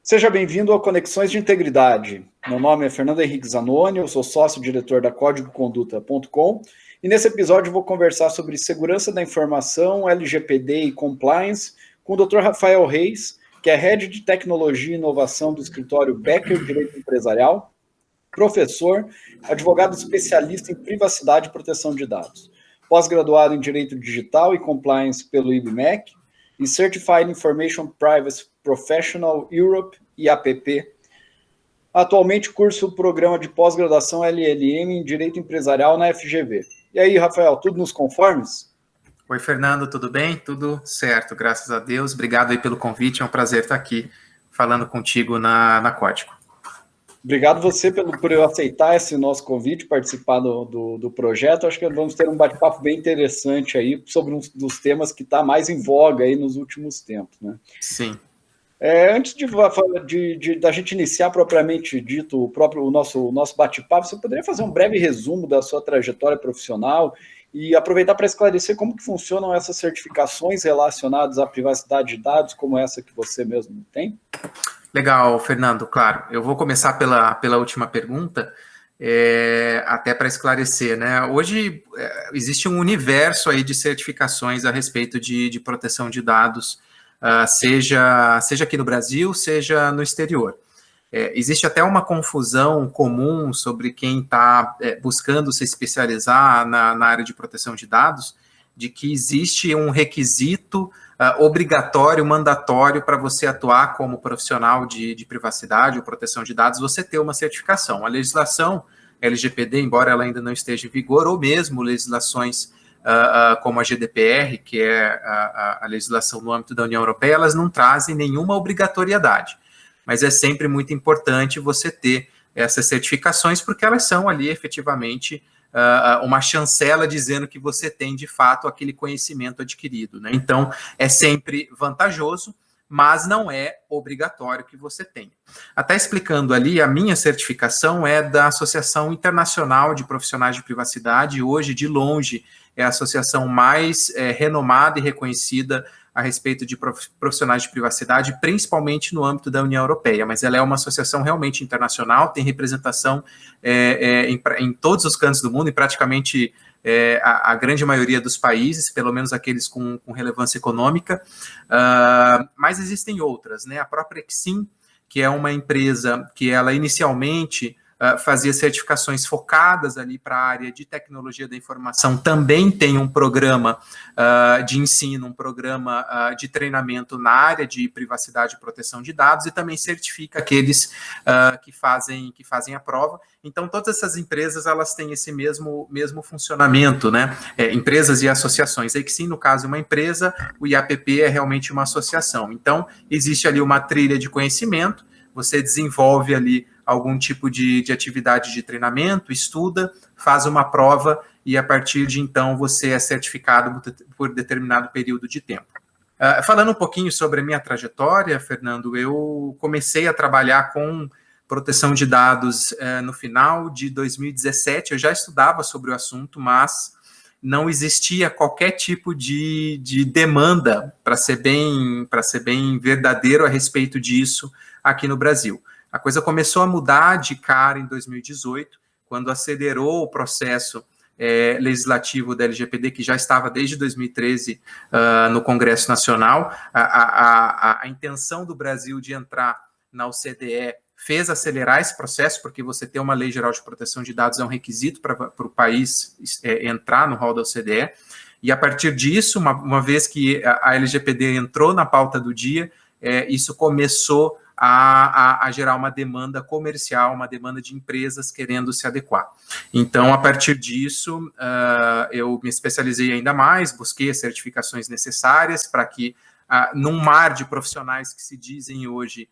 Seja bem-vindo ao Conexões de Integridade. Meu nome é Fernando Henrique Zanoni, eu sou sócio-diretor da CódigoConduta.com e nesse episódio vou conversar sobre segurança da informação, LGPD e compliance com o Dr. Rafael Reis, que é Head de Tecnologia e Inovação do escritório Becker Direito Empresarial, professor, advogado especialista em privacidade e proteção de dados, pós-graduado em Direito Digital e Compliance pelo IBMEC e Certified Information Privacy Professional Europe e APP. Atualmente curso o programa de pós-graduação LLM em Direito Empresarial na FGV. E aí, Rafael, tudo nos conformes? Oi, Fernando, tudo bem? Tudo certo, graças a Deus. Obrigado aí pelo convite, é um prazer estar aqui falando contigo na Código. Obrigado você por aceitar esse nosso convite, participar do projeto. Acho que vamos ter um bate-papo bem interessante aí sobre um dos temas que está mais em voga aí nos últimos tempos, né? Sim. Antes da gente iniciar propriamente dito o nosso bate-papo, você poderia fazer um breve resumo da sua trajetória profissional e aproveitar para esclarecer como que funcionam essas certificações relacionadas à privacidade de dados, como essa que você mesmo tem? Legal, Fernando, claro. Eu vou começar pela última pergunta, até para esclarecer, né? Hoje existe um universo aí de certificações a respeito de proteção de dados, seja aqui no Brasil, seja no exterior. Existe até uma confusão comum sobre quem está buscando se especializar na área de proteção de dados, de que existe um requisito obrigatório, mandatório para você atuar como profissional de privacidade ou proteção de dados, você ter uma certificação. A legislação LGPD, embora ela ainda não esteja em vigor, ou mesmo legislações como a GDPR, que é a legislação no âmbito da União Europeia, elas não trazem nenhuma obrigatoriedade. Mas é sempre muito importante você ter essas certificações, porque elas são ali efetivamente uma chancela dizendo que você tem de fato aquele conhecimento adquirido, né? Então, é sempre vantajoso, mas não é obrigatório que você tenha. Até explicando ali, a minha certificação é da Associação Internacional de Profissionais de Privacidade, hoje, de longe, é a associação mais renomada e reconhecida a respeito de profissionais de privacidade, principalmente no âmbito da União Europeia, mas ela é uma associação realmente internacional, tem representação em todos os cantos do mundo, em praticamente a grande maioria dos países, pelo menos aqueles com relevância econômica, mas existem outras, né? A própria Exim, que é uma empresa que ela inicialmente fazia certificações focadas ali para a área de tecnologia da informação, também tem um programa de ensino, um programa de treinamento na área de privacidade e proteção de dados e também certifica aqueles que fazem a prova. Então, todas essas empresas, elas têm esse mesmo funcionamento, né? Empresas e associações. A Exim, no caso, é uma empresa, o IAPP é realmente uma associação. Então, existe ali uma trilha de conhecimento, você desenvolve ali algum tipo de atividade de treinamento, estuda, faz uma prova e, a partir de então, você é certificado por determinado período de tempo. Falando um pouquinho sobre a minha trajetória, Fernando, eu comecei a trabalhar com proteção de dados no final de 2017. Eu já estudava sobre o assunto, mas não existia qualquer tipo de demanda, para ser bem verdadeiro, a respeito disso aqui no Brasil. A coisa começou a mudar de cara em 2018, quando acelerou o processo legislativo da LGPD, que já estava desde 2013 no Congresso Nacional. A intenção do Brasil de entrar na OCDE fez acelerar esse processo, porque você ter uma lei geral de proteção de dados é um requisito para o país entrar no rol da OCDE, e a partir disso, uma vez que a LGPD entrou na pauta do dia, isso começou a gerar uma demanda comercial, uma demanda de empresas querendo se adequar. Então, a partir disso, eu me especializei ainda mais, busquei as certificações necessárias para que, num mar de profissionais que se dizem hoje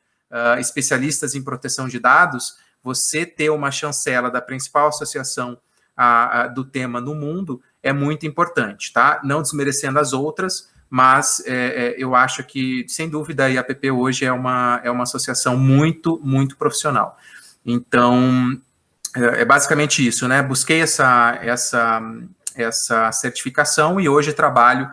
especialistas em proteção de dados, você ter uma chancela da principal associação do tema no mundo é muito importante, tá? Não desmerecendo as outras, mas eu acho que, sem dúvida, a IAPP hoje é uma associação muito, muito profissional. Então, É basicamente isso, né? Busquei essa certificação e hoje trabalho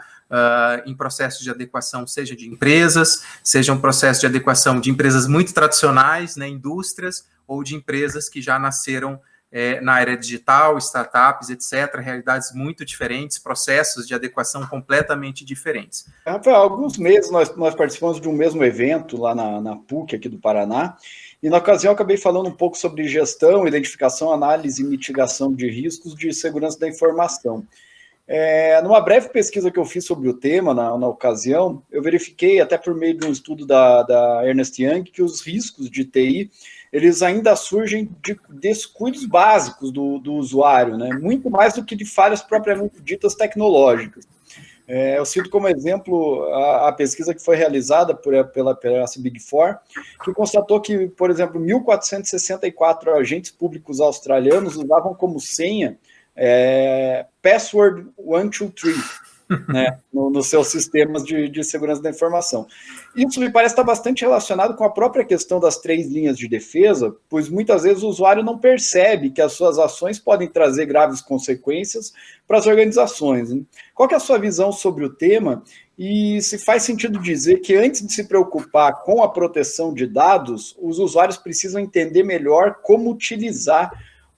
em processos de adequação, seja de empresas, seja um processo de adequação de empresas muito tradicionais, né, indústrias, ou de empresas que já nasceram na área digital, startups, etc., realidades muito diferentes, processos de adequação completamente diferentes. Rafael, há alguns meses nós participamos de um mesmo evento lá na PUC, aqui do Paraná, e na ocasião eu acabei falando um pouco sobre gestão, identificação, análise e mitigação de riscos de segurança da informação. Numa breve pesquisa que eu fiz sobre o tema na ocasião, eu verifiquei, até por meio de um estudo da Ernst Young, que os riscos de TI, eles ainda surgem de descuidos básicos do usuário, né? Muito mais do que de falhas propriamente ditas tecnológicas. Eu cito como exemplo a pesquisa que foi realizada pela Big Four, que constatou que, por exemplo, 1.464 agentes públicos australianos usavam como senha password 123, né, nos seus sistemas de segurança da informação. Isso me parece estar bastante relacionado com a própria questão das 3 linhas de defesa, pois muitas vezes o usuário não percebe que as suas ações podem trazer graves consequências para as organizações, né? Qual que é a sua visão sobre o tema e se faz sentido dizer que antes de se preocupar com a proteção de dados, os usuários precisam entender melhor como utilizar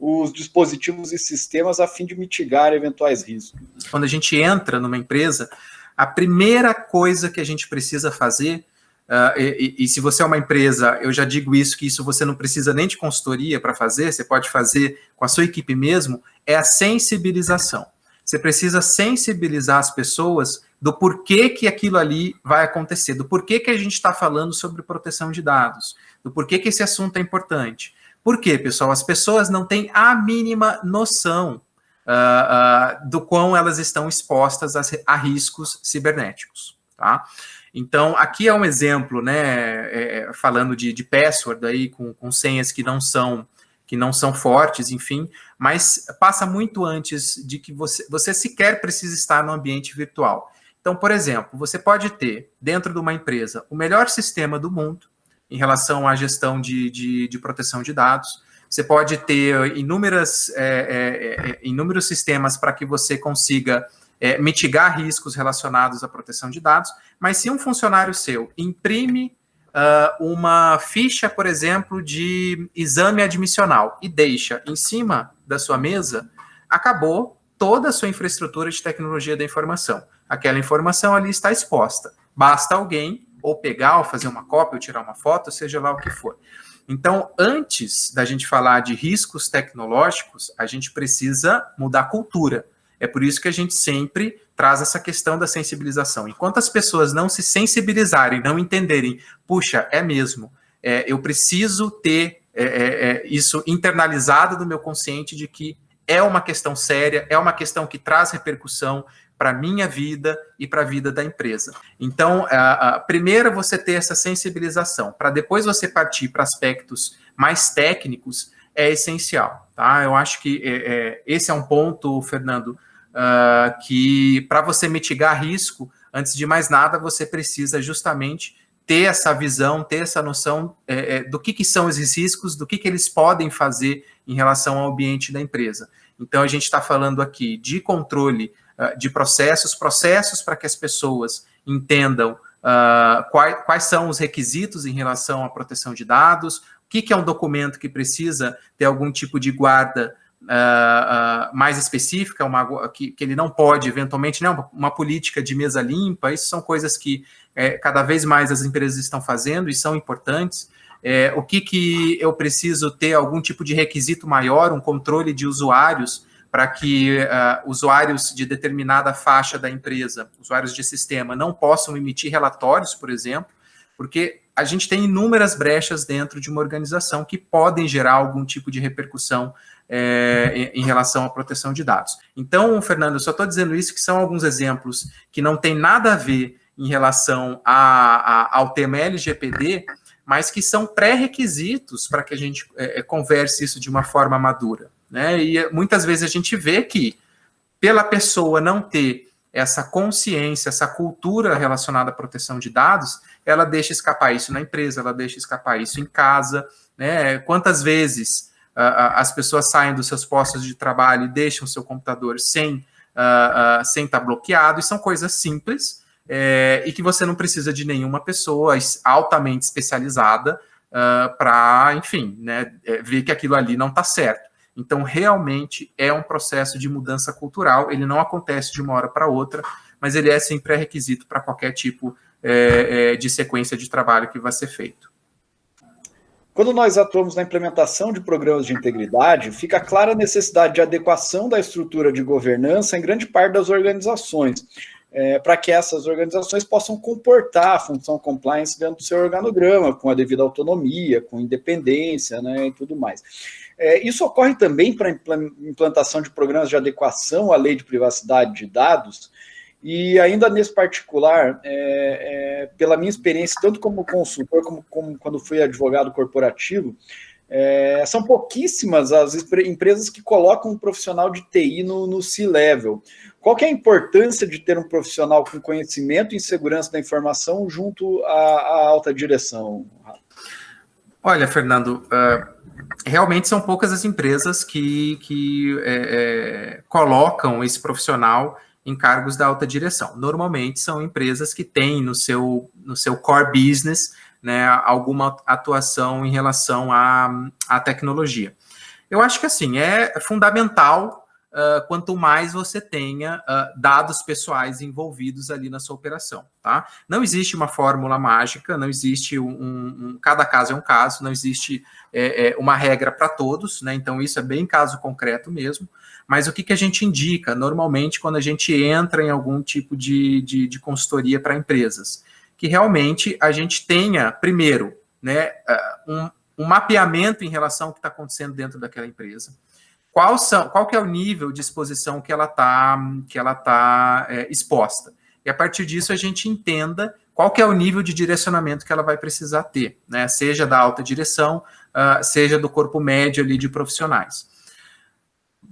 os dispositivos e sistemas a fim de mitigar eventuais riscos? Quando a gente entra numa empresa, a primeira coisa que a gente precisa fazer, e se você é uma empresa, eu já digo isso, que isso você não precisa nem de consultoria para fazer, você pode fazer com a sua equipe mesmo, é a sensibilização. Você precisa sensibilizar as pessoas do porquê que aquilo ali vai acontecer, do porquê que a gente está falando sobre proteção de dados, do porquê que esse assunto é importante. Por quê, pessoal? As pessoas não têm a mínima noção do quão elas estão expostas a riscos cibernéticos, tá? Então, aqui é um exemplo, né, falando de password aí, com senhas que não são fortes, enfim, mas passa muito antes de que você sequer precisa estar no ambiente virtual. Então, por exemplo, você pode ter, dentro de uma empresa, o melhor sistema do mundo, em relação à gestão de proteção de dados. Você pode ter inúmeros sistemas para que você consiga mitigar riscos relacionados à proteção de dados, mas se um funcionário seu imprime uma ficha, por exemplo, de exame admissional e deixa em cima da sua mesa, acabou toda a sua infraestrutura de tecnologia da informação. Aquela informação ali está exposta. Basta alguém ou pegar, ou fazer uma cópia, ou tirar uma foto, seja lá o que for. Então, antes da gente falar de riscos tecnológicos, a gente precisa mudar a cultura. É por isso que a gente sempre traz essa questão da sensibilização. Enquanto as pessoas não se sensibilizarem, não entenderem, puxa, é mesmo, eu preciso ter isso internalizado no meu consciente de que é uma questão séria, é uma questão que traz repercussão para a minha vida e para a vida da empresa. Então, primeiro você ter essa sensibilização, para depois você partir para aspectos mais técnicos, é essencial. Tá? Eu acho que esse é um ponto, Fernando, que para você mitigar risco, antes de mais nada, você precisa justamente ter essa visão, ter essa noção do que são esses riscos, do que eles podem fazer em relação ao ambiente da empresa. Então, a gente está falando aqui de controle de processos para que as pessoas entendam quais são os requisitos em relação à proteção de dados, o que é um documento que precisa ter algum tipo de guarda mais específica, que ele não pode, eventualmente, né, uma política de mesa limpa. Isso são coisas que cada vez mais as empresas estão fazendo e são importantes. O que eu preciso ter algum tipo de requisito maior, um controle de usuários, para que usuários de determinada faixa da empresa, usuários de sistema, não possam emitir relatórios, por exemplo, porque a gente tem inúmeras brechas dentro de uma organização que podem gerar algum tipo de repercussão em relação à proteção de dados. Então, Fernando, eu só estou dizendo isso, que são alguns exemplos que não tem nada a ver em relação ao tema LGPD, mas que são pré-requisitos para que a gente converse isso de uma forma madura. Né? E muitas vezes a gente vê que, pela pessoa não ter essa consciência, essa cultura relacionada à proteção de dados, ela deixa escapar isso na empresa, ela deixa escapar isso em casa. Né? Quantas vezes as pessoas saem dos seus postos de trabalho e deixam o seu computador sem estar bloqueado, e são coisas simples, e que você não precisa de nenhuma pessoa altamente especializada para, enfim, né, ver que aquilo ali não está certo. Então, realmente é um processo de mudança cultural, ele não acontece de uma hora para outra, mas ele é sim pré-requisito para qualquer tipo de sequência de trabalho que vai ser feito. Quando nós atuamos na implementação de programas de integridade, fica clara a necessidade de adequação da estrutura de governança em grande parte das organizações, para que essas organizações possam comportar a função compliance dentro do seu organograma, com a devida autonomia, com independência, né, e tudo mais. Isso ocorre também para a implantação de programas de adequação à lei de privacidade de dados, e ainda nesse particular, pela minha experiência, tanto como consultor, como quando fui advogado corporativo, são pouquíssimas as empresas que colocam um profissional de TI no C-level. Qual que é a importância de ter um profissional com conhecimento em segurança da informação junto à alta direção? Olha, Fernando, realmente são poucas as empresas que colocam esse profissional em cargos da alta direção. Normalmente são empresas que têm no seu core business, né, alguma atuação em relação à tecnologia. Eu acho que assim, é fundamental quanto mais você tenha dados pessoais envolvidos ali na sua operação, tá? Não existe uma fórmula mágica, não existe cada caso é um caso, não existe uma regra para todos, né? Então isso é bem caso concreto mesmo. Mas o que a gente indica normalmente quando a gente entra em algum tipo de consultoria para empresas? Que realmente a gente tenha, primeiro, né, um mapeamento em relação ao que está acontecendo dentro daquela empresa. Qual que é o nível de exposição que ela tá exposta? E a partir disso a gente entenda qual que é o nível de direcionamento que ela vai precisar ter, né? Seja da alta direção, seja do corpo médio ali de profissionais.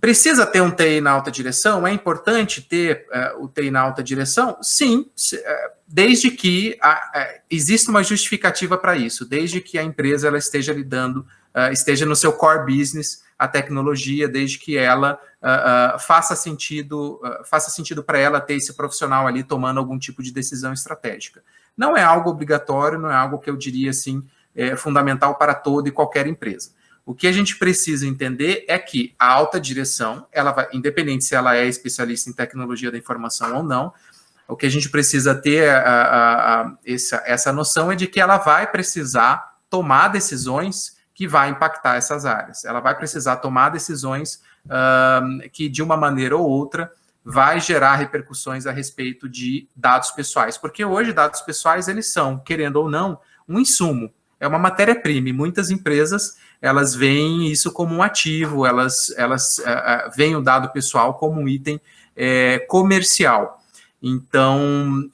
Precisa ter um TI na alta direção? É importante ter o TI na alta direção? Sim, desde que exista uma justificativa para isso, desde que a empresa ela esteja esteja no seu core business a tecnologia, desde que ela faça sentido para ela ter esse profissional ali tomando algum tipo de decisão estratégica. Não é algo obrigatório, não é algo que eu diria assim fundamental para toda e qualquer empresa. O que a gente precisa entender é que a alta direção, ela vai, independente se ela é especialista em tecnologia da informação ou não, o que a gente precisa ter essa noção é de que ela vai precisar tomar decisões que vai impactar essas áreas. Ela vai precisar tomar decisões que, de uma maneira ou outra, vai gerar repercussões a respeito de dados pessoais. Porque hoje, dados pessoais, eles são, querendo ou não, um insumo. É uma matéria-prima, e muitas empresas, elas veem isso como um ativo, elas veem o dado pessoal como um item comercial. Então,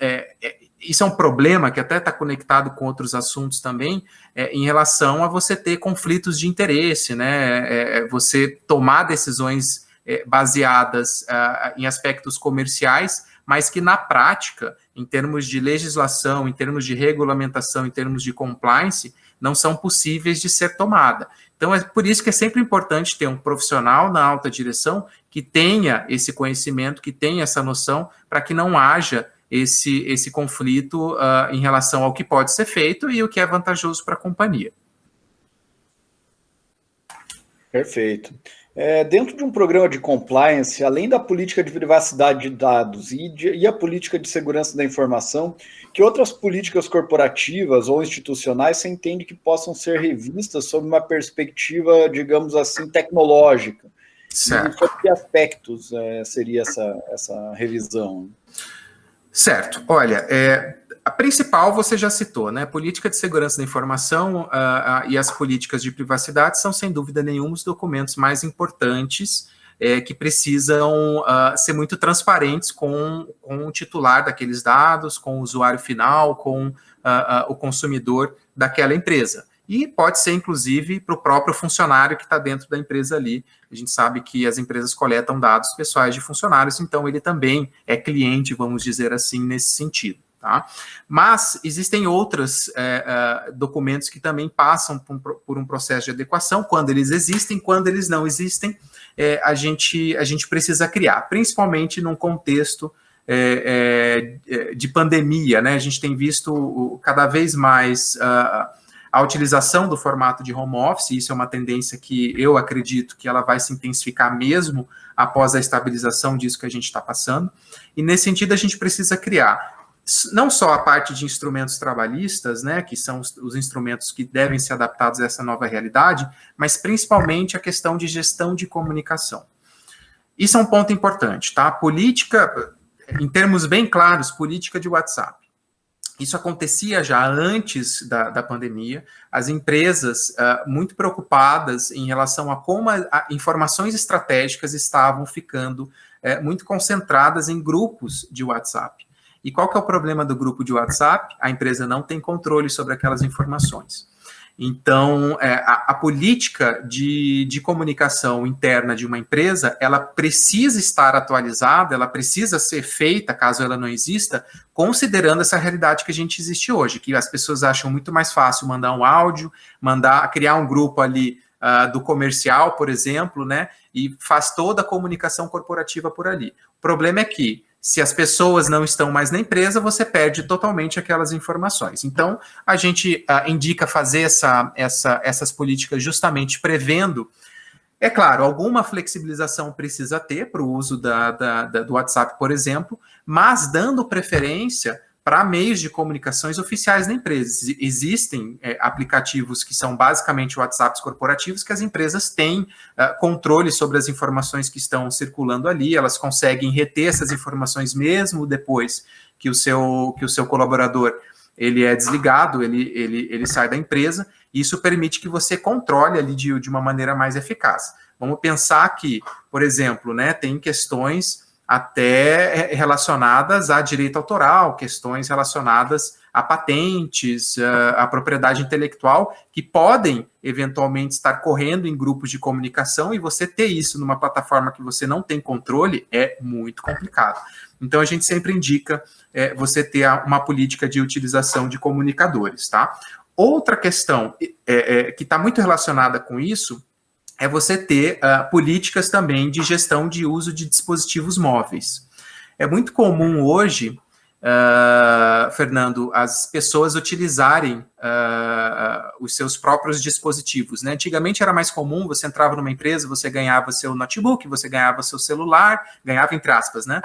isso é um problema que até está conectado com outros assuntos também, em relação a você ter conflitos de interesse, né? Você tomar decisões baseadas em aspectos comerciais, mas que na prática, em termos de legislação, em termos de regulamentação, em termos de compliance, não são possíveis de ser tomada. Então, é por isso que é sempre importante ter um profissional na alta direção que tenha esse conhecimento, que tenha essa noção, para que não haja esse conflito em relação ao que pode ser feito e o que é vantajoso para a companhia. Perfeito. Dentro de um programa de compliance, além da política de privacidade de dados e a política de segurança da informação, que outras políticas corporativas ou institucionais você entende que possam ser revistas sob uma perspectiva, digamos assim, tecnológica? Certo. E sobre que aspectos seria essa revisão? Certo. Olha, a principal você já citou, né? Política de segurança da informação e as políticas de privacidade são, sem dúvida nenhuma, os documentos mais importantes que precisam ser muito transparentes com o titular daqueles dados, com o usuário final, com o consumidor daquela empresa. E pode ser, inclusive, para o próprio funcionário que está dentro da empresa ali. A gente sabe que as empresas coletam dados pessoais de funcionários, então ele também é cliente, vamos dizer assim, nesse sentido. tá? Mas existem outros documentos que também passam por um processo de adequação, quando eles existem, quando eles não existem, a gente precisa criar, principalmente num contexto de pandemia, né? A gente tem visto cada vez mais a utilização do formato de home office, isso é uma tendência que eu acredito que ela vai se intensificar mesmo após a estabilização disso que a gente está passando, e nesse sentido a gente precisa criar não só a parte de instrumentos trabalhistas, né, que são os instrumentos que devem ser adaptados a essa nova realidade, mas principalmente a questão de gestão de comunicação. Isso é um ponto importante, tá? Política, em termos bem claros, política de WhatsApp. Isso acontecia já antes da pandemia, as empresas muito preocupadas em relação a como informações estratégicas estavam ficando muito concentradas em grupos de WhatsApp. E qual que é o problema do grupo de WhatsApp? A empresa não tem controle sobre aquelas informações. Então, a política de comunicação interna de uma empresa, ela precisa estar atualizada, ela precisa ser feita, caso ela não exista, considerando essa realidade que a gente existe hoje, que as pessoas acham muito mais fácil mandar um áudio, criar um grupo ali do comercial, por exemplo, né, e faz toda a comunicação corporativa por ali. O problema é que, se as pessoas não estão mais na empresa, você perde totalmente aquelas informações. Então, a gente indica fazer essas políticas justamente prevendo, é claro, alguma flexibilização precisa ter para o uso do WhatsApp, por exemplo, mas dando preferência para meios de comunicações oficiais da empresa. Existem aplicativos que são basicamente WhatsApps corporativos que as empresas têm controle sobre as informações que estão circulando ali, elas conseguem reter essas informações mesmo depois que o seu colaborador ele é desligado, ele sai da empresa, e isso permite que você controle ali de uma maneira mais eficaz. Vamos pensar que, por exemplo, né, tem questões até relacionadas a direito autoral, questões relacionadas a patentes, a propriedade intelectual, que podem, eventualmente, estar correndo em grupos de comunicação, e você ter isso numa plataforma que você não tem controle é muito complicado. Então, a gente sempre indica você ter uma política de utilização de comunicadores, tá? Outra questão que está muito relacionada com isso é você ter políticas também de gestão de uso de dispositivos móveis. É muito comum hoje, Fernando, as pessoas utilizarem os seus próprios dispositivos, né? Antigamente era mais comum, você entrava numa empresa, você ganhava seu notebook, você ganhava seu celular, ganhava entre aspas, né?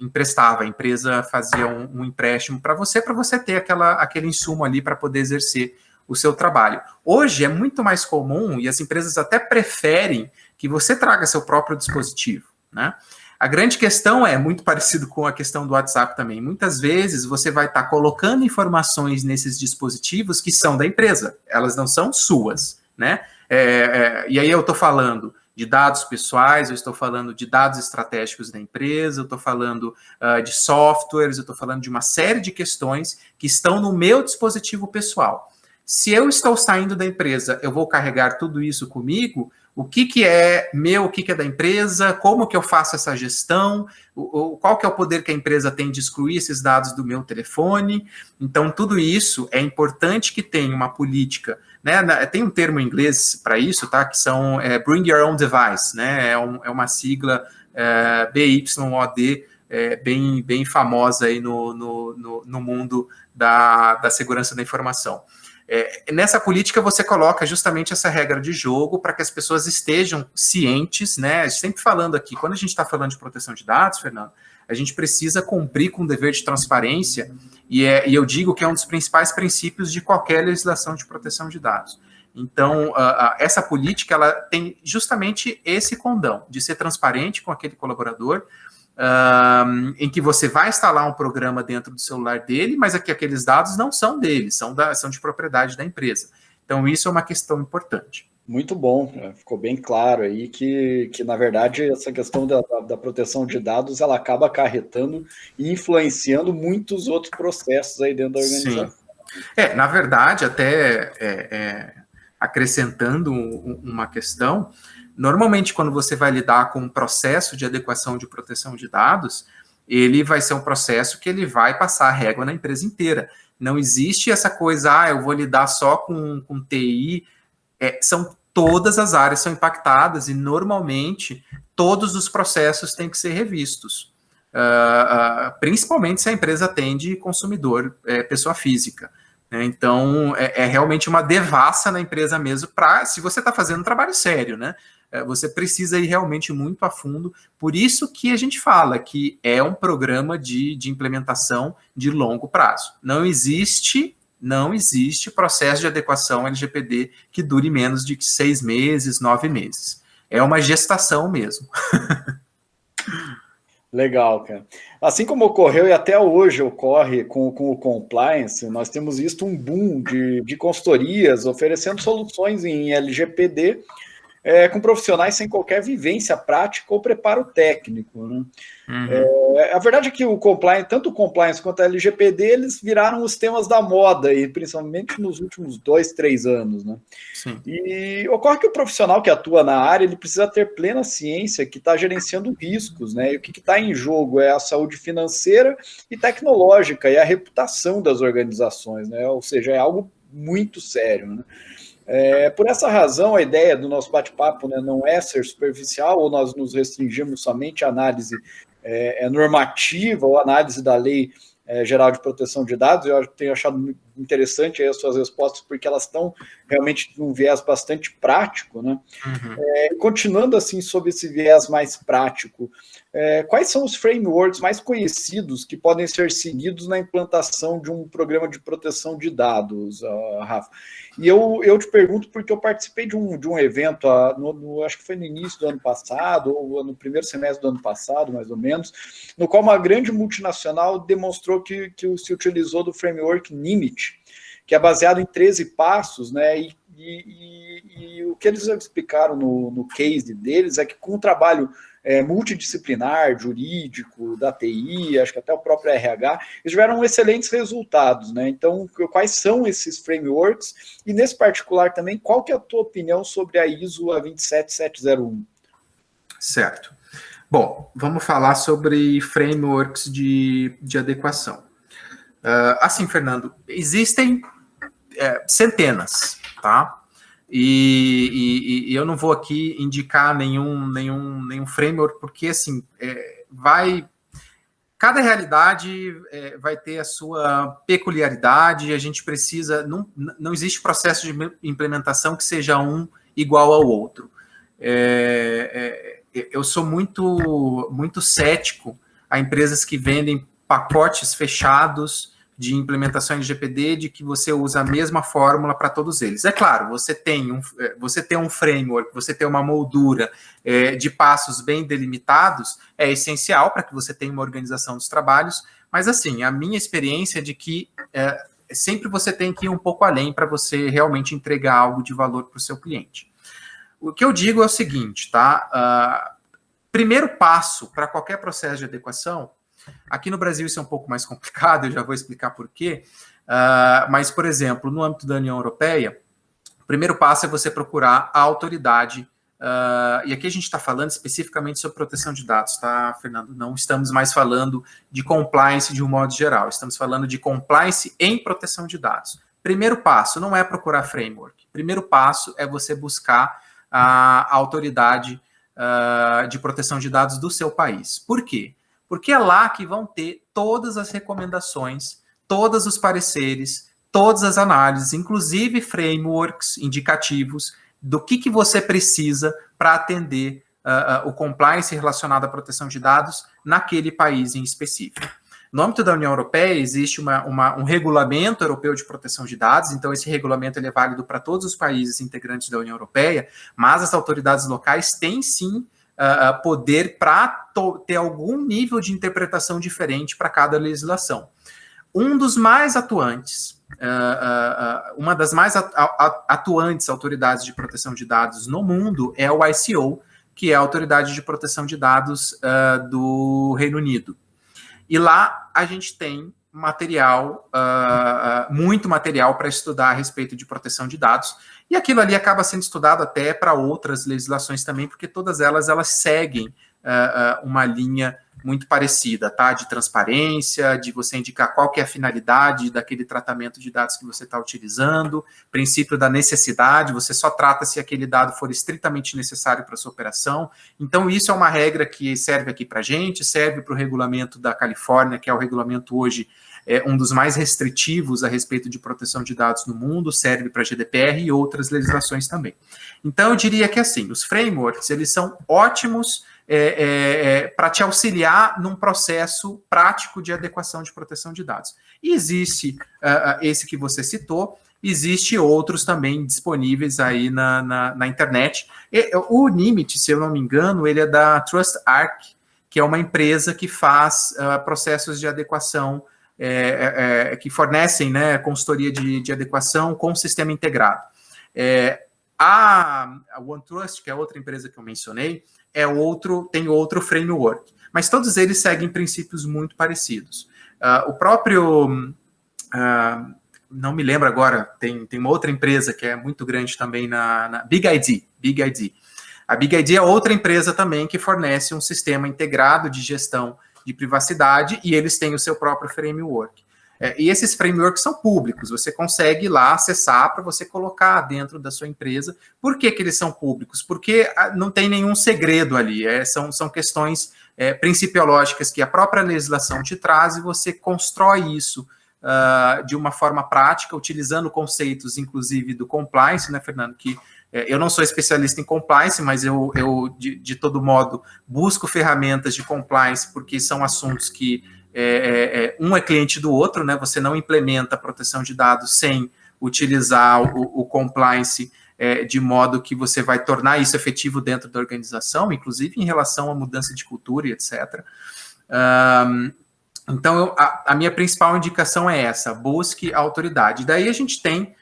Emprestava, a empresa fazia um empréstimo para você ter aquele insumo ali para poder exercer o seu trabalho. Hoje é muito mais comum, e as empresas até preferem que você traga seu próprio dispositivo, né? A grande questão é muito parecido com a questão do WhatsApp também. Muitas vezes você vai estar colocando informações nesses dispositivos que são da empresa, elas não são suas, né? E aí eu estou falando de dados pessoais, eu estou falando de dados estratégicos da empresa, eu estou falando de softwares, eu estou falando de uma série de questões que estão no meu dispositivo pessoal. Se eu estou saindo da empresa, eu vou carregar tudo isso comigo? O que é meu, o que é da empresa? Como que eu faço essa gestão? Qual que é o poder que a empresa tem de excluir esses dados do meu telefone? Então, tudo isso é importante que tenha uma política, né? Tem um termo em inglês para isso, tá? Que são Bring Your Own Device, né? É uma sigla BYOD, bem famosa aí no mundo da segurança da informação. Nessa política você coloca justamente essa regra de jogo para que as pessoas estejam cientes, né? Sempre falando aqui, quando a gente está falando de proteção de dados, Fernando, a gente precisa cumprir com o dever de transparência, e eu digo que é um dos principais princípios de qualquer legislação de proteção de dados. Então, essa política, ela tem justamente esse condão, de ser transparente com aquele colaborador, em que você vai instalar um programa dentro do celular dele, mas aqui aqueles dados não são dele, são de propriedade da empresa. Então, isso é uma questão importante. Muito bom, ficou bem claro aí que na verdade, essa questão da proteção de dados, ela acaba acarretando e influenciando muitos outros processos aí dentro da organização. Sim. Na verdade, até acrescentando uma questão, normalmente, quando você vai lidar com um processo de adequação de proteção de dados, ele vai ser um processo que ele vai passar a régua na empresa inteira. Não existe essa coisa, eu vou lidar só com TI. São todas as áreas são impactadas e, normalmente, todos os processos têm que ser revistos. Principalmente se a empresa atende consumidor, pessoa física. Né? Então, é realmente uma devassa na empresa mesmo, se você está fazendo um trabalho sério, né? Você precisa ir realmente muito a fundo. Por isso que a gente fala que é um programa de implementação de longo prazo. Não existe processo de adequação LGPD que dure menos de 6 meses, 9 meses. É uma gestação mesmo. Legal, cara. Assim como ocorreu e até hoje ocorre com o compliance, nós temos visto um boom de consultorias oferecendo soluções em LGPD com profissionais sem qualquer vivência prática ou preparo técnico. Né? A verdade é que tanto o compliance quanto a LGPD, eles viraram os temas da moda, e principalmente nos últimos 2, 3 anos. Né? Sim. E ocorre que o profissional que atua na área, ele precisa ter plena ciência que está gerenciando riscos, né? E o que está em jogo é a saúde financeira e tecnológica e a reputação das organizações, né? Ou seja, é algo muito sério, né? Por essa razão, a ideia do nosso bate-papo, né, não é ser superficial ou nós nos restringirmos somente à análise normativa ou análise da Lei Geral de Proteção de Dados. Eu tenho achado interessante as suas respostas, porque elas estão realmente num viés bastante prático. Né? Continuando assim sobre esse viés mais prático, quais são os frameworks mais conhecidos que podem ser seguidos na implantação de um programa de proteção de dados, Rafa? E eu te pergunto porque eu participei de um evento, acho que foi no início do ano passado, ou no primeiro semestre do ano passado, mais ou menos, no qual uma grande multinacional demonstrou que se utilizou do framework NIMIT, que é baseado em 13 passos, né? E o que eles explicaram no case deles é que com o trabalho multidisciplinar, jurídico, da TI, acho que até o próprio RH, eles tiveram excelentes resultados, né? Então, quais são esses frameworks? E nesse particular também, qual que é a tua opinião sobre a ISO 27701? Certo. Bom, vamos falar sobre frameworks de adequação. Assim, Fernando, existem centenas, tá? E eu não vou aqui indicar nenhum framework, porque, assim, cada realidade vai ter a sua peculiaridade, a gente precisa... Não existe processo de implementação que seja um igual ao outro. Eu sou muito cético a empresas que vendem pacotes fechados de implementação LGPD, de que você usa a mesma fórmula para todos eles. É claro, você tem um framework, você tem uma moldura de passos bem delimitados, é essencial para que você tenha uma organização dos trabalhos, mas, assim, a minha experiência é de que sempre você tem que ir um pouco além para você realmente entregar algo de valor para o seu cliente. O que eu digo é o seguinte, tá? Primeiro passo para qualquer processo de adequação. Aqui no Brasil isso é um pouco mais complicado, eu já vou explicar por quê, mas, por exemplo, no âmbito da União Europeia, o primeiro passo é você procurar a autoridade, e aqui a gente está falando especificamente sobre proteção de dados, tá, Fernando? Não estamos mais falando de compliance de um modo geral, estamos falando de compliance em proteção de dados. Primeiro passo não é procurar framework, primeiro passo é você buscar a autoridade de proteção de dados do seu país. Por quê? Porque é lá que vão ter todas as recomendações, todos os pareceres, todas as análises, inclusive frameworks indicativos do que você precisa para atender o compliance relacionado à proteção de dados naquele país em específico. No âmbito da União Europeia, existe um regulamento europeu de proteção de dados, então esse regulamento ele é válido para todos os países integrantes da União Europeia, mas as autoridades locais têm sim poder para ter algum nível de interpretação diferente para cada legislação. Um dos mais atuantes, uma das mais atuantes autoridades de proteção de dados no mundo é o ICO, que é a Autoridade de Proteção de Dados do Reino Unido. E lá a gente tem muito material para estudar a respeito de proteção de dados, e aquilo ali acaba sendo estudado até para outras legislações também, porque todas elas seguem uma linha muito parecida, tá? De transparência, de você indicar qual que é a finalidade daquele tratamento de dados que você está utilizando, princípio da necessidade, você só trata se aquele dado for estritamente necessário para a sua operação. Então, isso é uma regra que serve aqui para a gente, serve para o regulamento da Califórnia, que é o regulamento hoje um dos mais restritivos a respeito de proteção de dados no mundo, serve para a GDPR e outras legislações também. Então, eu diria que, assim, os frameworks, eles são ótimos para te auxiliar num processo prático de adequação de proteção de dados. E existe esse que você citou, existe outros também disponíveis aí na internet. O Nimit, se eu não me engano, ele é da TrustArc, que é uma empresa que faz processos de adequação, que fornecem, né, consultoria de adequação com sistema integrado. A OneTrust, que é outra empresa que eu mencionei, tem outro framework, mas todos eles seguem princípios muito parecidos. O próprio, não me lembro agora, tem uma outra empresa que é muito grande também na BigID. A BigID é outra empresa também que fornece um sistema integrado de gestão de privacidade e eles têm o seu próprio framework. E esses frameworks são públicos, você consegue ir lá acessar para você colocar dentro da sua empresa. Por que eles são públicos? Porque não tem nenhum segredo ali, são questões principiológicas que a própria legislação te traz e você constrói isso de uma forma prática, utilizando conceitos, inclusive, do compliance, né, Fernando, que eu não sou especialista em compliance, mas eu de todo modo, busco ferramentas de compliance, porque são assuntos que um é cliente do outro, né? Você não implementa a proteção de dados sem utilizar o compliance de modo que você vai tornar isso efetivo dentro da organização, inclusive em relação à mudança de cultura e etc. Então, a minha principal indicação é essa, busque a autoridade. Daí a gente tem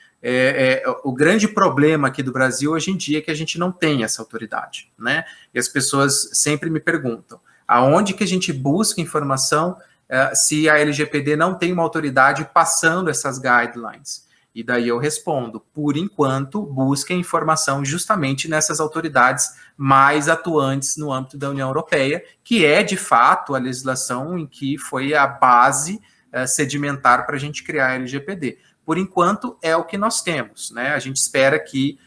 o grande problema aqui do Brasil hoje em dia é que a gente não tem essa autoridade, né? E as pessoas sempre me perguntam, aonde que a gente busca informação se a LGPD não tem uma autoridade passando essas guidelines? E daí eu respondo, por enquanto, busque informação justamente nessas autoridades mais atuantes no âmbito da União Europeia, que é, de fato, a legislação em que foi a base sedimentar para a gente criar a LGPD. Por enquanto, é o que nós temos, né? A gente espera que,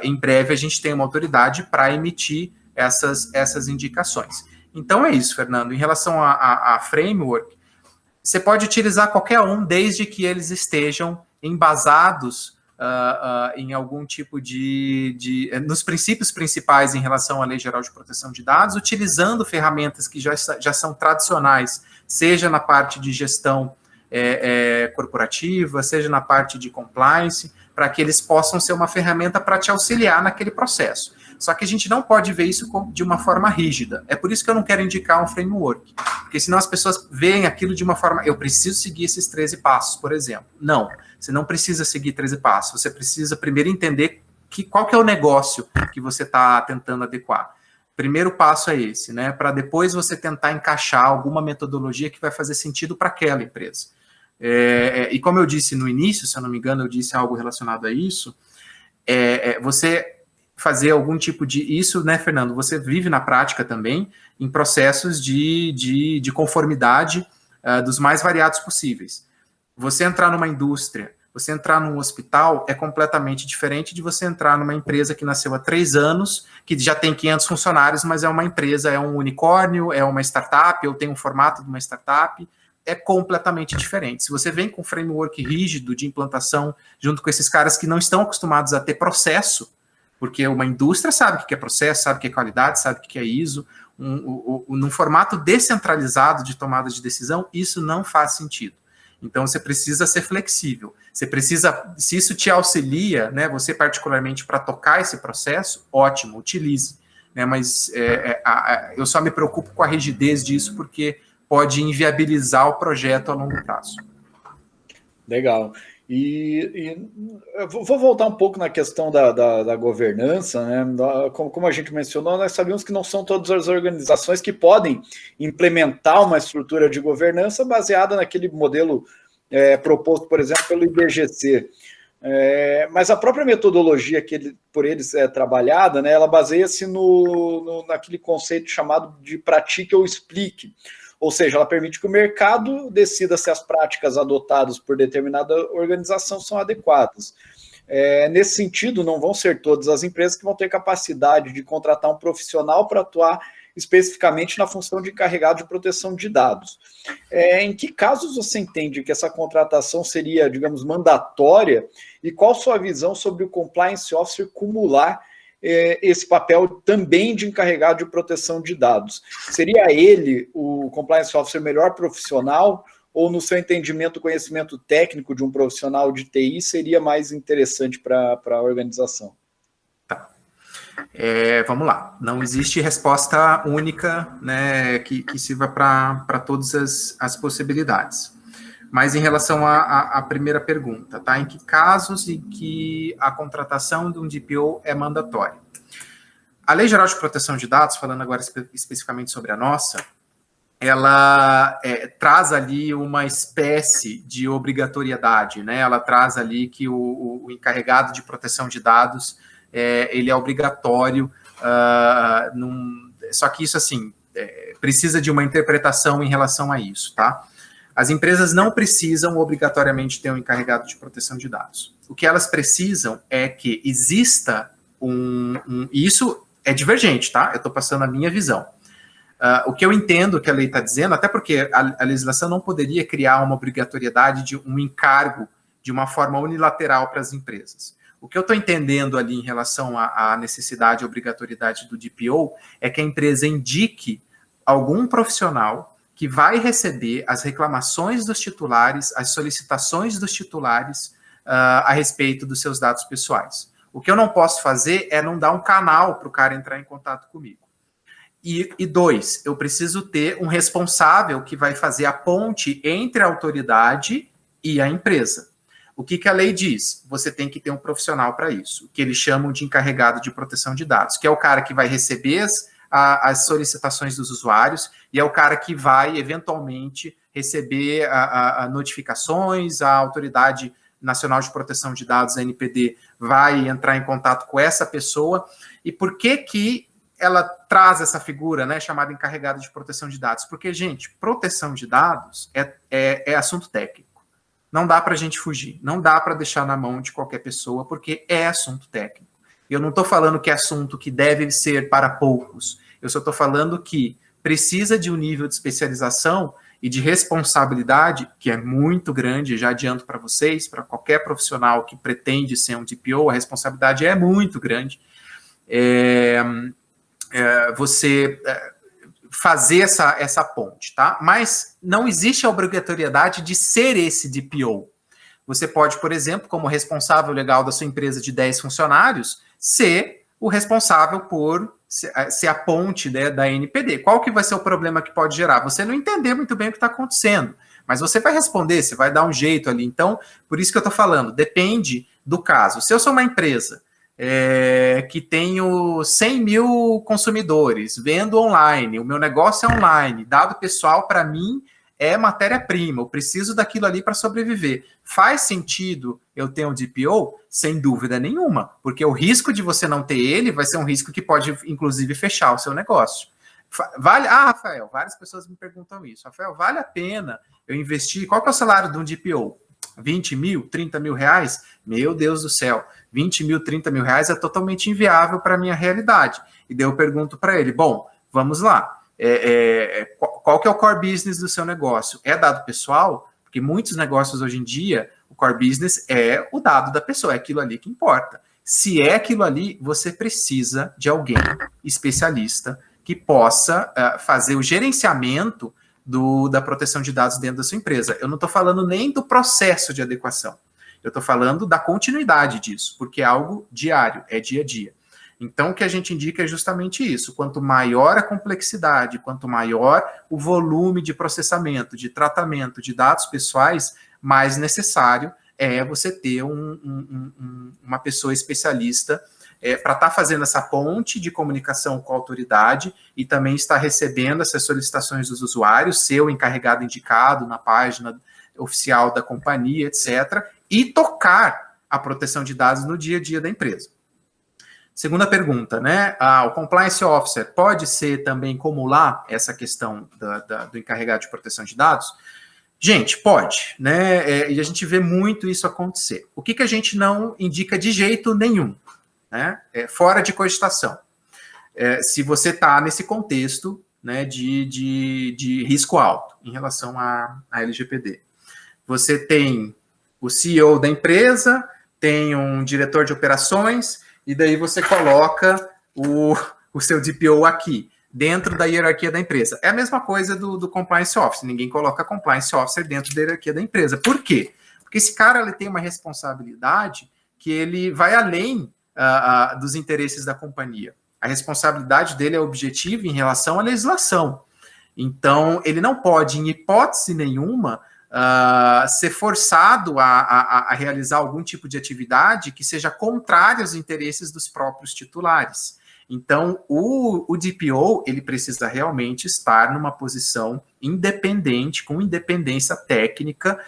em breve, a gente tenha uma autoridade para emitir essas indicações. Então, é isso, Fernando. Em relação a framework, você pode utilizar qualquer um, desde que eles estejam embasados em algum tipo nos princípios principais em relação à Lei Geral de Proteção de Dados, utilizando ferramentas que já são tradicionais, seja na parte de gestão corporativa, seja na parte de compliance, para que eles possam ser uma ferramenta para te auxiliar naquele processo. Só que a gente não pode ver isso de uma forma rígida. É por isso que eu não quero indicar um framework. Porque senão as pessoas veem aquilo de uma forma... Eu preciso seguir esses 13 passos, por exemplo. Não, você não precisa seguir 13 passos. Você precisa primeiro entender qual que é o negócio que você está tentando adequar. Primeiro passo é esse, né? Para depois você tentar encaixar alguma metodologia que vai fazer sentido para aquela empresa. E como eu disse no início, se eu não me engano, eu disse algo relacionado a isso, você fazer algum tipo de... Isso, né, Fernando, você vive na prática também em processos de conformidade dos mais variados possíveis. Você entrar numa indústria, você entrar num hospital é completamente diferente de você entrar numa empresa que nasceu há 3 anos, que já tem 500 funcionários, mas é uma empresa, é um unicórnio, é uma startup, ou tem um formato de uma startup, é completamente diferente. Se você vem com um framework rígido de implantação, junto com esses caras que não estão acostumados a ter processo, porque uma indústria sabe o que é processo, sabe o que é qualidade, sabe o que é ISO, num formato descentralizado de tomada de decisão, isso não faz sentido. Então, você precisa ser flexível. Você precisa, se isso te auxilia, né, você particularmente para tocar esse processo, ótimo, utilize. Né, mas eu só me preocupo com a rigidez disso, porque pode inviabilizar o projeto a longo prazo. Legal. E eu vou voltar um pouco na questão da governança, né? Como a gente mencionou, nós sabemos que não são todas as organizações que podem implementar uma estrutura de governança baseada naquele modelo proposto, por exemplo, pelo IBGC. Mas a própria metodologia por eles é trabalhada, né, ela baseia-se naquele conceito chamado de pratique ou explique. Ou seja, ela permite que o mercado decida se as práticas adotadas por determinada organização são adequadas. Nesse sentido, não vão ser todas as empresas que vão ter capacidade de contratar um profissional para atuar especificamente na função de encarregado de proteção de dados. Em que casos você entende que essa contratação seria, digamos, mandatória, e qual sua visão sobre o compliance officer cumular esse papel também de encarregado de proteção de dados? Seria ele, o compliance officer, melhor profissional, ou no seu entendimento, o conhecimento técnico de um profissional de TI seria mais interessante para a organização? Tá. Vamos lá. Não existe resposta única, né, que sirva para todas as possibilidades. Mas em relação à primeira pergunta, tá? Em que casos em que a contratação de um DPO é mandatória? A Lei Geral de Proteção de Dados, falando agora especificamente sobre a nossa, ela traz ali uma espécie de obrigatoriedade, né? Ela traz ali que o encarregado de proteção de dados ele é obrigatório, só que isso, assim, precisa de uma interpretação em relação a isso, tá? As empresas não precisam obrigatoriamente ter um encarregado de proteção de dados. O que elas precisam é que exista e isso é divergente, tá? Eu estou passando a minha visão. O que eu entendo que a lei está dizendo, até porque a legislação não poderia criar uma obrigatoriedade de um encargo de uma forma unilateral para as empresas. O que eu estou entendendo ali em relação à necessidade e obrigatoriedade do DPO é que a empresa indique algum profissional que vai receber as reclamações dos titulares, as solicitações dos titulares a respeito dos seus dados pessoais. O que eu não posso fazer é não dar um canal para o cara entrar em contato comigo. E dois, eu preciso ter um responsável que vai fazer a ponte entre a autoridade e a empresa. O que a lei diz? Você tem que ter um profissional para isso, o que eles chamam de encarregado de proteção de dados, que é o cara que vai receber as solicitações dos usuários e é o cara que vai, eventualmente, receber notificações, a Autoridade Nacional de Proteção de Dados, a NPD, vai entrar em contato com essa pessoa. E por que ela traz essa figura, né, chamada encarregado de proteção de dados? Porque, gente, proteção de dados é assunto técnico. Não dá para a gente fugir, não dá para deixar na mão de qualquer pessoa, porque é assunto técnico. Eu não estou falando que é assunto que deve ser para poucos, eu só estou falando que precisa de um nível de especialização e de responsabilidade que é muito grande, já adianto para vocês, para qualquer profissional que pretende ser um DPO, a responsabilidade é muito grande. Você fazer essa ponte, tá? Mas não existe a obrigatoriedade de ser esse DPO. Você pode, por exemplo, como responsável legal da sua empresa de 10 funcionários, ser o responsável por ser a ponte, né, da NPD. Qual que vai ser o problema que pode gerar? Você não entender muito bem o que está acontecendo, mas você vai responder, você vai dar um jeito ali. Então, por isso que eu estou falando, depende do caso. Se eu sou uma empresa que tenho 100 mil consumidores, vendo online, o meu negócio é online, dado pessoal para mim é matéria-prima, eu preciso daquilo ali para sobreviver. Faz sentido eu ter um DPO? Sem dúvida nenhuma, porque o risco de você não ter ele vai ser um risco que pode, inclusive, fechar o seu negócio. Rafael, várias pessoas me perguntam isso. Rafael, vale a pena eu investir? Qual que é o salário de um DPO? 20 mil, 30 mil reais? Meu Deus do céu, 20 mil, 30 mil reais é totalmente inviável para a minha realidade. E daí eu pergunto para ele, bom, vamos lá, qual que é o core business do seu negócio? É dado pessoal? Porque muitos negócios hoje em dia, o core business é o dado da pessoa, é aquilo ali que importa. Se é aquilo ali, você precisa de alguém especialista que possa fazer o gerenciamento da proteção de dados dentro da sua empresa. Eu não estou falando nem do processo de adequação, eu estou falando da continuidade disso, porque é algo diário, é dia a dia. Então, o que a gente indica é justamente isso. Quanto maior a complexidade, quanto maior o volume de processamento, de tratamento de dados pessoais, mais necessário é você ter uma pessoa especialista para estar fazendo essa ponte de comunicação com a autoridade e também estar recebendo essas solicitações dos usuários, ser o encarregado indicado na página oficial da companhia, etc., e tocar a proteção de dados no dia a dia da empresa. Segunda pergunta, né? O Compliance Officer pode ser também acumular essa questão do encarregado de proteção de dados? Gente, pode, né? E a gente vê muito isso acontecer. O que a gente não indica de jeito nenhum, né? Fora de cogitação. Se você está nesse contexto, né, de risco alto em relação à LGPD. Você tem o CEO da empresa, tem um diretor de operações, e daí você coloca o seu DPO aqui, dentro da hierarquia da empresa. É a mesma coisa do Compliance Officer. Ninguém coloca Compliance Officer dentro da hierarquia da empresa. Por quê? Porque esse cara ele tem uma responsabilidade que ele vai além dos interesses da companhia. A responsabilidade dele é objetiva em relação à legislação. Então, ele não pode, em hipótese nenhuma, ser forçado a realizar algum tipo de atividade que seja contrária aos interesses dos próprios titulares. Então, o DPO, ele precisa realmente estar numa posição independente, com independência técnica,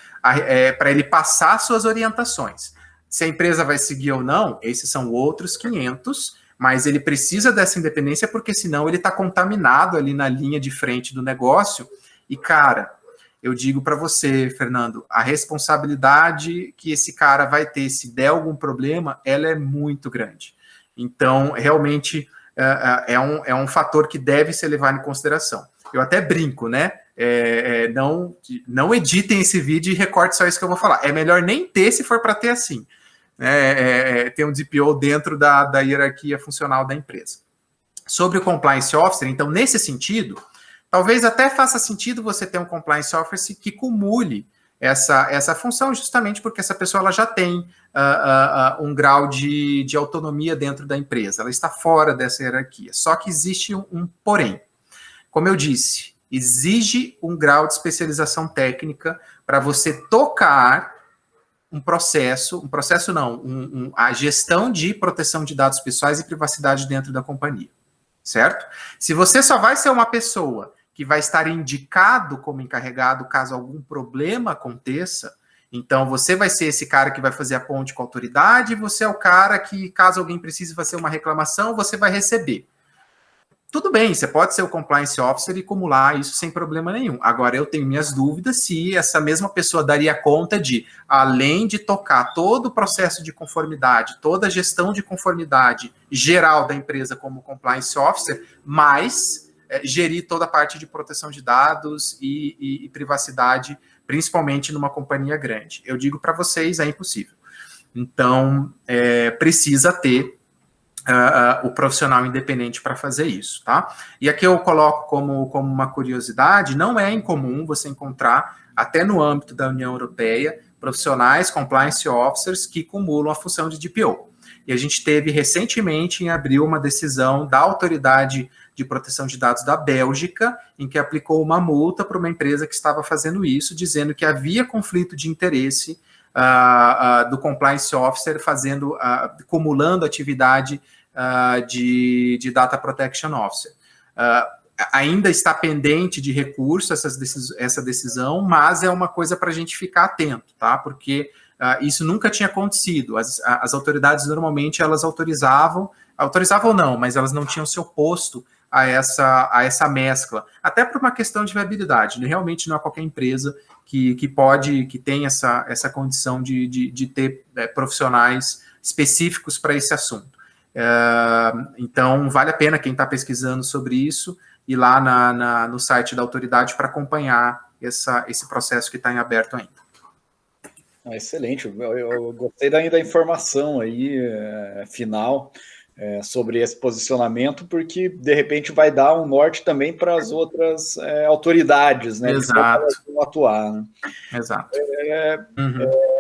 para ele passar suas orientações. Se a empresa vai seguir ou não, esses são outros 500, mas ele precisa dessa independência porque senão ele está contaminado ali na linha de frente do negócio. E, cara, eu digo para você, Fernando, a responsabilidade que esse cara vai ter se der algum problema, ela é muito grande. Então, realmente, é um fator que deve ser levado em consideração. Eu até brinco, né? Não editem esse vídeo e recorte só isso que eu vou falar. É melhor nem ter se for para ter assim. Ter um DPO dentro da hierarquia funcional da empresa. Sobre o Compliance Officer, então, nesse sentido, talvez até faça sentido você ter um Compliance Officer que cumule essa função, justamente porque essa pessoa ela já tem um grau de autonomia dentro da empresa, ela está fora dessa hierarquia. Só que existe um porém. Como eu disse, exige um grau de especialização técnica para você tocar a gestão de proteção de dados pessoais e privacidade dentro da companhia, certo? Se você só vai ser uma pessoa que vai estar indicado como encarregado caso algum problema aconteça, então você vai ser esse cara que vai fazer a ponte com a autoridade, e você é o cara que, caso alguém precise fazer uma reclamação, você vai receber. Tudo bem, você pode ser o Compliance Officer e acumular isso sem problema nenhum. Agora, eu tenho minhas dúvidas se essa mesma pessoa daria conta de, além de tocar todo o processo de conformidade, toda a gestão de conformidade geral da empresa como Compliance Officer, mas gerir toda a parte de proteção de dados e privacidade, principalmente numa companhia grande. Eu digo para vocês, é impossível. Então, precisa ter o profissional independente para fazer isso, tá? E aqui eu coloco como uma curiosidade, não é incomum você encontrar, até no âmbito da União Europeia, profissionais, compliance officers, que cumulam a função de DPO. E a gente teve recentemente, em abril, uma decisão da Autoridade de Proteção de Dados da Bélgica, em que aplicou uma multa para uma empresa que estava fazendo isso, dizendo que havia conflito de interesse do compliance officer acumulando atividade de data protection officer. Ainda está pendente de recurso essa decisão, mas é uma coisa para a gente ficar atento, tá? Porque isso nunca tinha acontecido. As autoridades normalmente elas autorizavam não, mas elas não tinham se oposto a essa mescla, até por uma questão de viabilidade, né? Realmente não é qualquer empresa que tem essa condição de ter profissionais específicos para esse assunto. Então, vale a pena quem está pesquisando sobre isso ir lá no site da autoridade para acompanhar esse processo que está em aberto ainda. Excelente, eu gostei da informação aí, final, sobre esse posicionamento, porque de repente vai dar um norte também para as outras autoridades, né? Exato. Que vão atuar, né? Exato.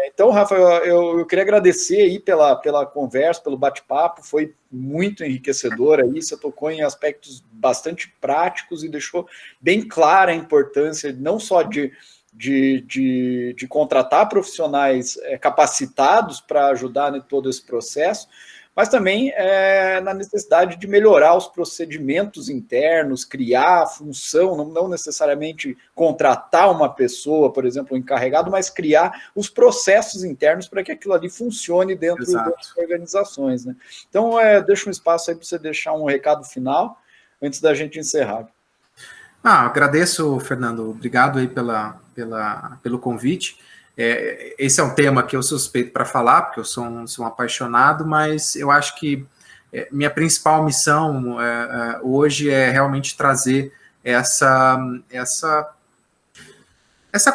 Então, Rafa, eu queria agradecer aí pela conversa, pelo bate-papo, foi muito enriquecedor aí, você tocou em aspectos bastante práticos e deixou bem clara a importância não só de contratar profissionais capacitados para ajudar em todo esse processo, mas também na necessidade de melhorar os procedimentos internos, criar a função, não necessariamente contratar uma pessoa, por exemplo, um encarregado, mas criar os processos internos para que aquilo ali funcione dentro das organizações, né? Então, deixa um espaço aí para você deixar um recado final, antes da gente encerrar. Agradeço, Fernando, obrigado aí pelo convite. Esse é um tema que eu suspeito para falar, porque eu sou um apaixonado, mas eu acho que minha principal missão hoje é realmente trazer essa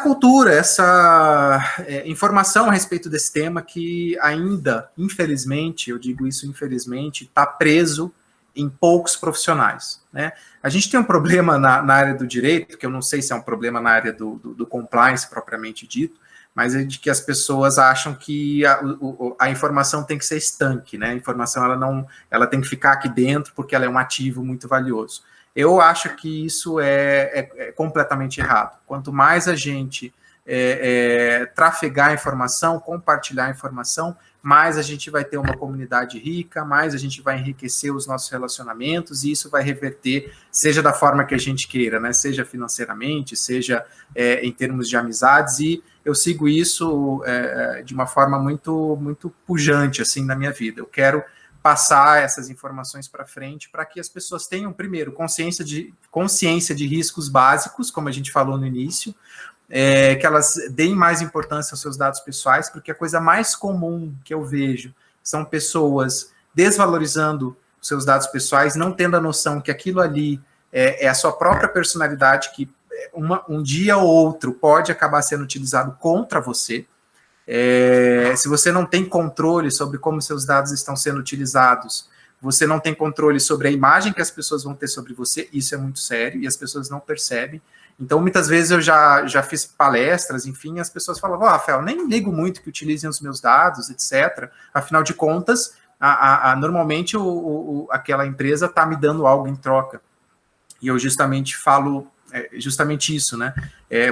cultura, essa informação a respeito desse tema que ainda, infelizmente, eu digo isso infelizmente, está preso em poucos profissionais, né? A gente tem um problema na área do direito, que eu não sei se é um problema na área do compliance propriamente dito, mas é de que as pessoas acham que a informação tem que ser estanque, né? A informação ela tem que ficar aqui dentro porque ela é um ativo muito valioso. Eu acho que isso é completamente errado. Quanto mais a gente trafegar a informação, compartilhar a informação, mais a gente vai ter uma comunidade rica, mais a gente vai enriquecer os nossos relacionamentos, e isso vai reverter, seja da forma que a gente queira, né? Seja financeiramente, seja em termos de amizades, e eu sigo isso de uma forma muito, muito pujante, assim, na minha vida. Eu quero passar essas informações para frente para que as pessoas tenham, primeiro, consciência de riscos básicos, como a gente falou no início, que elas deem mais importância aos seus dados pessoais, porque a coisa mais comum que eu vejo são pessoas desvalorizando os seus dados pessoais, não tendo a noção que aquilo ali é a sua própria personalidade, que um dia ou outro pode acabar sendo utilizado contra você. Se você não tem controle sobre como seus dados estão sendo utilizados, você não tem controle sobre a imagem que as pessoas vão ter sobre você, isso é muito sério, e as pessoas não percebem. Então, muitas vezes eu já fiz palestras, enfim, as pessoas falavam, Rafael, nem ligo muito que utilizem os meus dados, etc. Afinal de contas, normalmente aquela empresa está me dando algo em troca. E eu justamente falo justamente isso, né?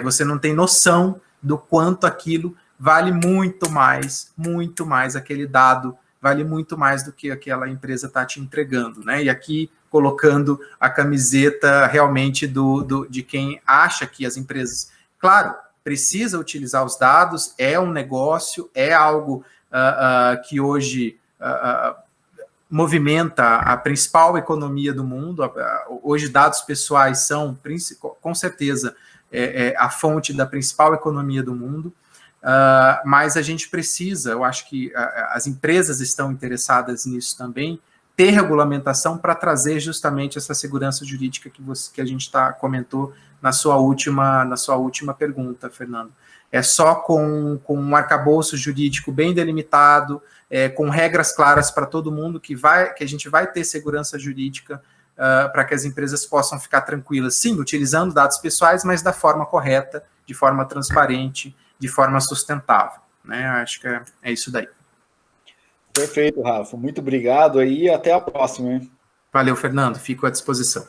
Você não tem noção do quanto aquilo vale muito mais aquele dado, vale muito mais do que aquela empresa está te entregando, né? E aqui, colocando a camiseta realmente de quem acha que as empresas, claro, precisa utilizar os dados, é um negócio, é algo que hoje movimenta a principal economia do mundo. Hoje dados pessoais são, com certeza, a fonte da principal economia do mundo. Mas a gente precisa, eu acho que as empresas estão interessadas nisso também, ter regulamentação para trazer justamente essa segurança jurídica que a gente comentou na sua última pergunta, Fernando. É só com um arcabouço jurídico bem delimitado, com regras claras para todo mundo, que a gente vai ter segurança jurídica para que as empresas possam ficar tranquilas, sim, utilizando dados pessoais, mas da forma correta, de forma transparente, de forma sustentável, né? Acho que é isso daí. Perfeito, Rafa. Muito obrigado aí e até a próxima, hein? Valeu, Fernando. Fico à disposição.